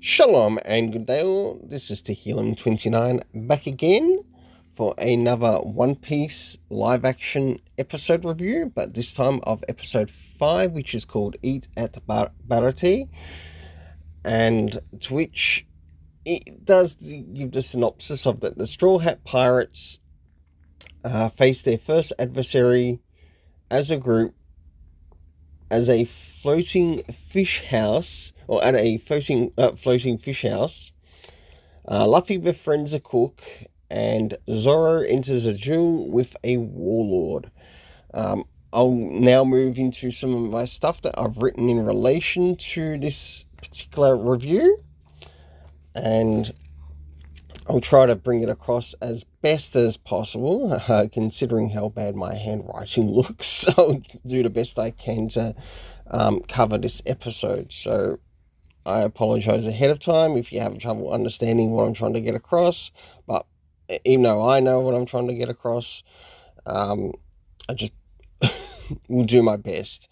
Shalom and good day all. This is Tehillim29 back again for another One Piece live action episode review, but this time of episode 5, which is called Eat at Barati, and to which it does give the synopsis of that the Straw Hat Pirates face their first adversary as a group as a floating fish house, or at a floating fish house. Luffy befriends a cook, and Zoro enters a duel with a warlord. I'll now move into some of my stuff that I've written in relation to this particular review, and I'll try to bring it across as best as possible, considering how bad my handwriting looks. I'll do the best I can to cover this episode. So I apologize ahead of time if you have trouble understanding what I'm trying to get across. But even though I know what I'm trying to get across, I just will do my best.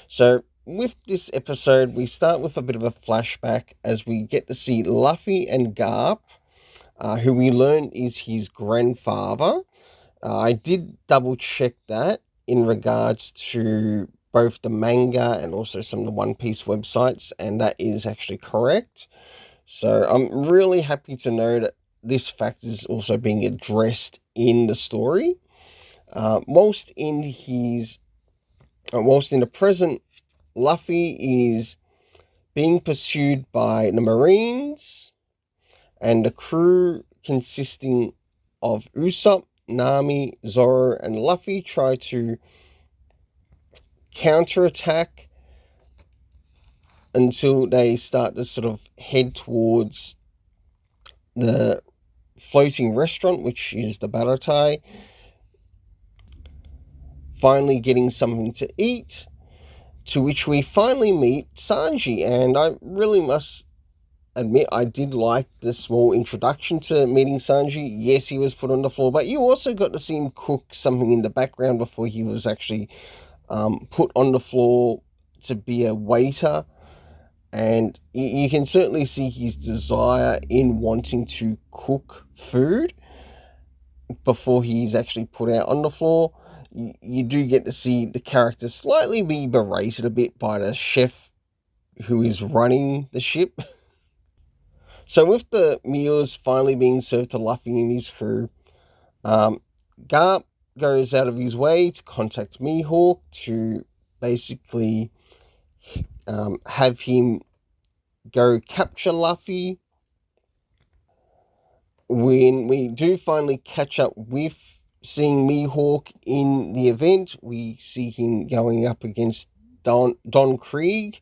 So with this episode, we start with a bit of a flashback as we get to see Luffy and Garp, who we learn is his grandfather. I did double check that in regards to both the manga and also some of the One Piece websites, and that is actually correct. So I'm really happy to know that this fact is also being addressed in the story. Whilst in the present, Luffy is being pursued by the Marines, and the crew consisting of Usopp, Nami, Zoro, and Luffy try to counterattack until they start to sort of head towards the floating restaurant, which is the Baratai, finally getting something to eat, to which we finally meet Sanji. And I really must admit, I did like the small introduction to meeting Sanji. Yes, he was put on the floor, but you also got to see him cook something in the background before he was actually put on the floor to be a waiter. And you can certainly see his desire in wanting to cook food before he's actually put out on the floor. You do get to see the character slightly be berated a bit by the chef who is running the ship. So with the meals finally being served to Luffy and his crew, Garp goes out of his way to contact Mihawk to basically have him go capture Luffy. When we do finally catch up with seeing Mihawk in the event, we see him going up against Don Krieg.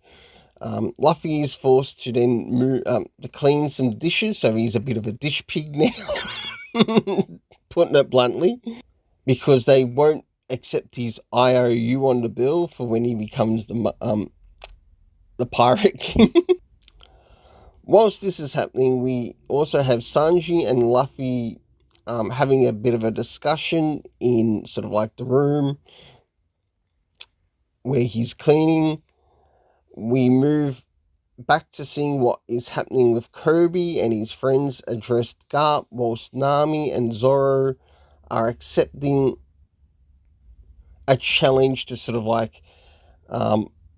Luffy is forced to then move to clean some dishes, so he's a bit of a dish pig now, putting it bluntly, because they won't accept his IOU on the bill for when he becomes the Pirate King. Whilst this is happening, we also have Sanji and Luffy having a bit of a discussion in sort of like the room where he's cleaning. We move back to seeing what is happening with Kobe and his friends addressed Garp, whilst Nami and Zoro are accepting a challenge to sort of like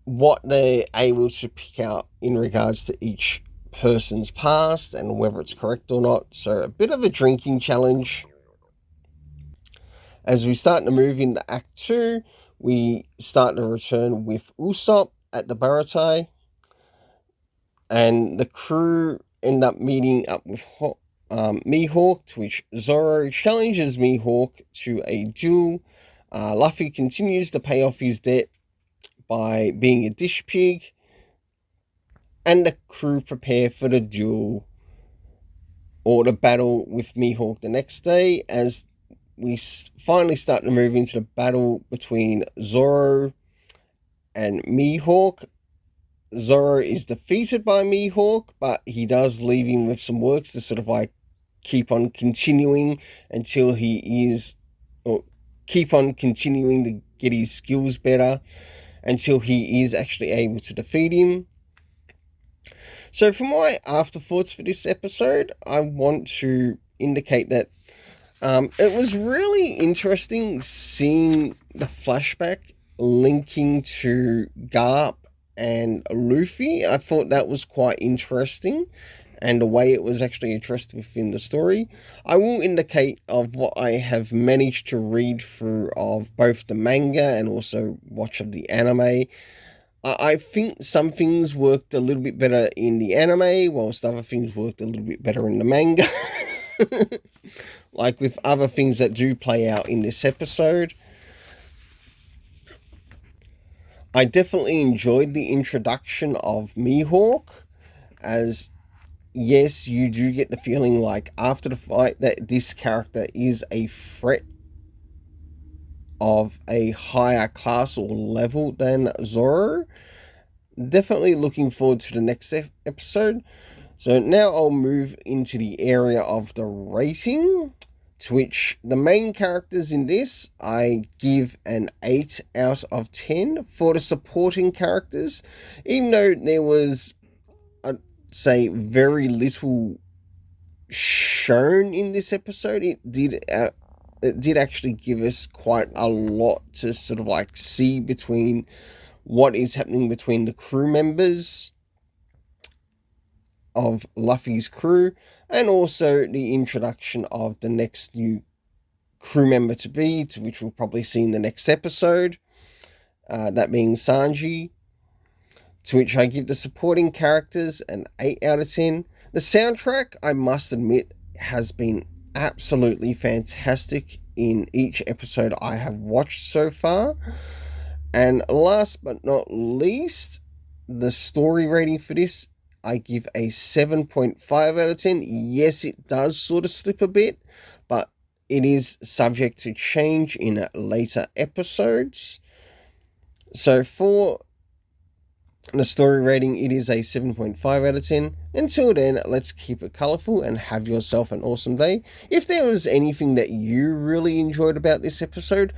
what they're able to pick out in regards to each person's past and whether it's correct or not. So a bit of a drinking challenge. As we start to move into Act 2, we start to return with Usopp at the Baratai, and the crew end up meeting up with Mihawk, to which Zoro challenges Mihawk to a duel. Luffy continues to pay off his debt by being a dish pig, and the crew prepare for the duel or the battle with Mihawk the next day, as we finally start to move into the battle between Zoro and Mihawk. Zoro is defeated by Mihawk, but he does leave him with some works to sort of like keep on continuing until he is, or keep on continuing to get his skills better until he is actually able to defeat him. So for my afterthoughts for this episode, I want to indicate that it was really interesting seeing the flashback linking to Garp and Luffy. I thought that was quite interesting, and the way it was actually addressed within the story. I will indicate of what I have managed to read through of both the manga and also watch of the anime. I think some things worked a little bit better in the anime, whilst other things worked a little bit better in the manga. Like with other things that do play out in this episode. I definitely enjoyed the introduction of Mihawk, as yes, you do get the feeling like after the fight that this character is a threat of a higher class or level than Zoro. Definitely looking forward to the next episode. So now I'll move into the area of the rating, to which the main characters in this I give an 8 out of 10. For the supporting characters, even though there was, I'd say, very little shown in this episode, it did actually give us quite a lot to sort of like see between what is happening between the crew members of Luffy's crew, and also the introduction of the next new crew member to which we'll probably see in the next episode, that being Sanji, to which I give the supporting characters an 8 out of 10. The soundtrack, I must admit, has been absolutely fantastic in each episode I have watched so far. And last but not least, the story rating for this, I give a 7.5 out of 10. Yes, it does sort of slip a bit, but it is subject to change in later episodes. So for the story rating, it is a 7.5 out of 10. Until then, let's keep it colourful and have yourself an awesome day. If there was anything that you really enjoyed about this episode,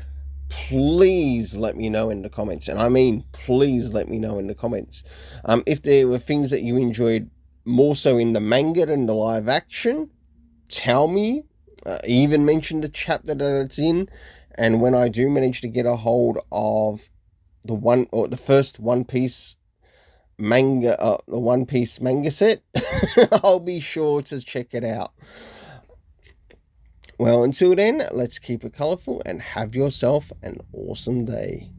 please let me know in the comments. And I mean, please let me know in the comments. If there were things that you enjoyed more so in the manga than the live action, tell me. Even mention the chapter that it's in. And when I do manage to get a hold of the first One Piece manga, the One Piece manga set, I'll be sure to check it out. Well, until then, let's keep it colourful and have yourself an awesome day.